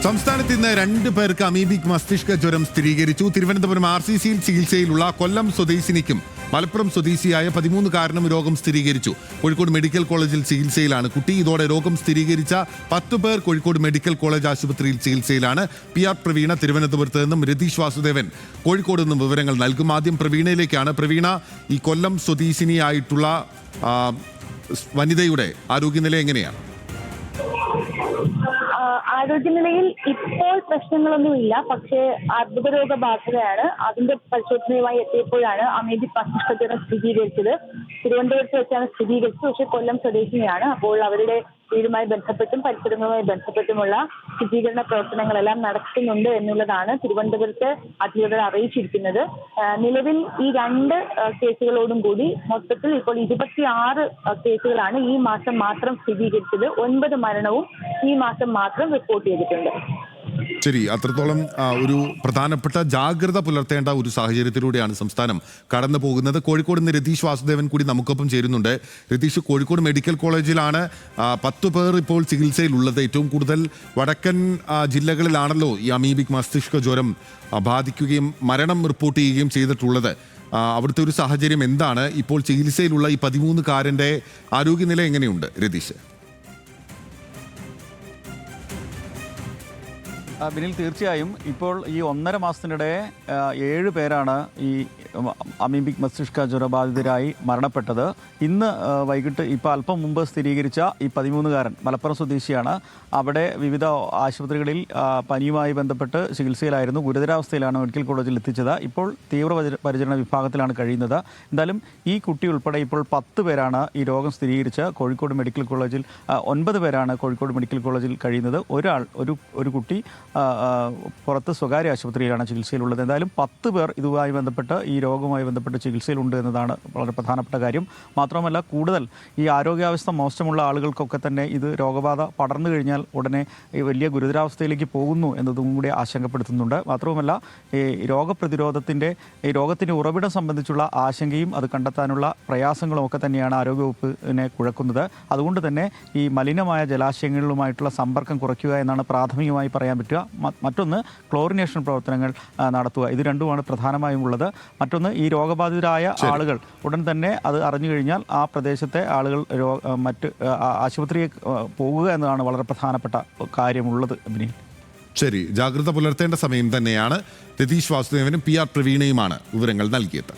സംസ്ഥാനത്ത് ഇന്ന് 2 പേർക്ക് അമീബിക് മസ്തിഷ്ക ജ്വരം സ്ഥിരീകരിച്ചു. തിരുവനന്തപുരം RCCയിൽ ചികിത്സയിലുള്ള കൊല്ലം സ്വദേശിനിക്കും മലപ്പുറം സ്വദേശിയായ 13-കാരനും രോഗം സ്ഥിരീകരിച്ചു. കോഴിക്കോട് മെഡിക്കൽ കോളേജിൽ ചികിത്സയിലാണ് കുട്ടി. ഇതോടെ രോഗം സ്ഥിരീകരിച്ച 10 പേർ കോഴിക്കോട് മെഡിക്കൽ കോളേജ് ആശുപത്രിയിൽ ചികിത്സയിലാണ്. PR പ്രവീണ തിരുവനന്തപുരത്ത് നിന്നും രതീഷ് വാസുദേവൻ കോഴിക്കോട് നിന്നും വിവരങ്ങൾ നൽകും. ആദ്യം പ്രവീണയിലേക്കാണ്. പ്രവീണ, ഈ കൊല്ലം സ്വദേശിനിയായിട്ടുള്ള വനിതയുടെ ആരോഗ്യനില എങ്ങനെയാണ്? ആരോഗ്യനിലയിൽ ഇപ്പോൾ പ്രശ്നങ്ങളൊന്നുമില്ല. പക്ഷേ അർബുദ രോഗബാധിതയാണ്. അതിന്റെ പരിശോധനയുമായി എത്തിയപ്പോഴാണ് അമീബിക് മസ്തിഷ്ക ജ്വരം സ്ഥിരീകരിച്ചത്. തിരുവനന്തപുരത്ത് വെച്ചാണ് സ്ഥിരീകരിച്ചത്. പക്ഷേ കൊല്ലം സ്വദേശിനിയാണ്. അപ്പോൾ അവരുടെ വീടുമായി ബന്ധപ്പെട്ടും പരിസരങ്ങളുമായി ബന്ധപ്പെട്ടുമുള്ള ശുചീകരണ പ്രവർത്തനങ്ങളെല്ലാം നടത്തുന്നുണ്ട് എന്നുള്ളതാണ് തിരുവനന്തപുരത്ത് അധികൃതർ അറിയിച്ചിരിക്കുന്നത്. നിലവിൽ ഈ 2 കേസുകളോടും കൂടി മൊത്തത്തിൽ ഇപ്പോൾ 26 കേസുകളാണ് ഈ മാസം മാത്രം സ്ഥിരീകരിച്ചത്. 9 മരണവും ഈ മാസം മാത്രം റിപ്പോർട്ട് ചെയ്തിട്ടുണ്ട്. ശരി, അത്രത്തോളം ഒരു പ്രധാനപ്പെട്ട ജാഗ്രത പുലർത്തേണ്ട ഒരു സാഹചര്യത്തിലൂടെയാണ് സംസ്ഥാനം കടന്നു പോകുന്നത്. കോഴിക്കോട് നിന്ന് രതീഷ് വാസുദേവൻ കൂടി നമുക്കൊപ്പം ചേരുന്നുണ്ട്. രതീഷ്, കോഴിക്കോട് മെഡിക്കൽ കോളേജിലാണ് 10 പേർ ഇപ്പോൾ ചികിത്സയിലുള്ളത്. ഏറ്റവും കൂടുതൽ വടക്കൻ ജില്ലകളിലാണല്ലോ ഈ അമീബിക് മസ്തിഷ്ക ജ്വരം ബാധിക്കുകയും മരണം റിപ്പോർട്ട് ചെയ്യുകയും ചെയ്തിട്ടുള്ളത്. അവിടുത്തെ ഒരു സാഹചര്യം എന്താണ്? ഇപ്പോൾ ചികിത്സയിലുള്ള ഈ 13-കാരൻ്റെ ആരോഗ്യനില എങ്ങനെയുണ്ട് രതീഷ്? ബിനിൽ, തീർച്ചയായും ഇപ്പോൾ ഈ 1.5 മാസത്തിനിടെ 7 പേരാണ് ഈ അമീബിക് മസ്തിഷ്ക ജ്വരബാധിതരായി മരണപ്പെട്ടത്. ഇന്ന് വൈകിട്ട് ഇപ്പോൾ അല്പം മുമ്പ് സ്ഥിരീകരിച്ച ഈ 13-കാരൻ മലപ്പുറം സ്വദേശിയാണ്. അവിടെ വിവിധ ആശുപത്രികളിൽ പനിയുമായി ബന്ധപ്പെട്ട് ചികിത്സയിലായിരുന്നു. ഗുരുതരാവസ്ഥയിലാണ് മെഡിക്കൽ കോളേജിൽ എത്തിച്ചത്. ഇപ്പോൾ തീവ്രപരിചരണ വിഭാഗത്തിലാണ് കഴിയുന്നത്. എന്തായാലും ഈ കുട്ടി ഉൾപ്പെടെ ഇപ്പോൾ 10 പേരാണ് ഈ രോഗം സ്ഥിരീകരിച്ച് കോഴിക്കോട് മെഡിക്കൽ കോളേജിൽ 9 പേരാണ് കോഴിക്കോട് മെഡിക്കൽ കോളേജിൽ കഴിയുന്നത്. ഒരു കുട്ടി പുറത്ത് സ്വകാര്യ ആശുപത്രിയിലാണ് ചികിത്സയിലുള്ളത്. എന്തായാലും 10 പേർ ഇതുമായി ബന്ധപ്പെട്ട് ഈ രോഗവുമായി ബന്ധപ്പെട്ട് ചികിത്സയിലുണ്ട് എന്നതാണ് വളരെ പ്രധാനപ്പെട്ട കാര്യം. മാത്രമല്ല, കൂടുതൽ ഈ ആരോഗ്യാവസ്ഥ മോശമുള്ള ആളുകൾക്കൊക്കെ തന്നെ ഇത് രോഗബാധ പടർന്നു കഴിഞ്ഞാൽ ഉടനെ വലിയ ഗുരുതരാവസ്ഥയിലേക്ക് പോകുന്നു എന്നതും കൂടി ആശങ്കപ്പെടുത്തുന്നുണ്ട്. മാത്രവുമല്ല, ഈ രോഗത്തിൻ്റെ ഉറവിടം സംബന്ധിച്ചുള്ള ആശങ്കയും അത് കണ്ടെത്താനുള്ള പ്രയാസങ്ങളും ഒക്കെ തന്നെയാണ് ആരോഗ്യവകുപ്പിനെ കുഴക്കുന്നത്. അതുകൊണ്ട് തന്നെ ഈ മലിനമായ ജലാശയങ്ങളുമായിട്ടുള്ള സമ്പർക്കം കുറയ്ക്കുക എന്നാണ് പ്രാഥമികമായി പറയാൻ പറ്റുക. മറ്റൊന്ന് ക്ലോറിനേഷൻ പ്രവർത്തനങ്ങൾ നടത്തുക. ഇത് രണ്ടുമാണ് പ്രധാനമായും ഉള്ളത്. മറ്റൊന്ന്, ഈ രോഗബാധിതരായ ആളുകൾ ഉടൻ തന്നെ അത് അറിഞ്ഞു കഴിഞ്ഞാൽ ആ പ്രദേശത്തെ ആളുകൾ മറ്റ് ആശുപത്രിയിൽ പോകുക എന്നതാണ് വളരെ പ്രധാനപ്പെട്ട കാര്യമുള്ളത്. ശരി, ജാഗ്രത പുലർത്തേണ്ട സമയം തന്നെയാണ്. രതീഷ് വാസുദേവനും PR പ്രവീണയുമാണ് വിവരങ്ങൾ നൽകിയത്.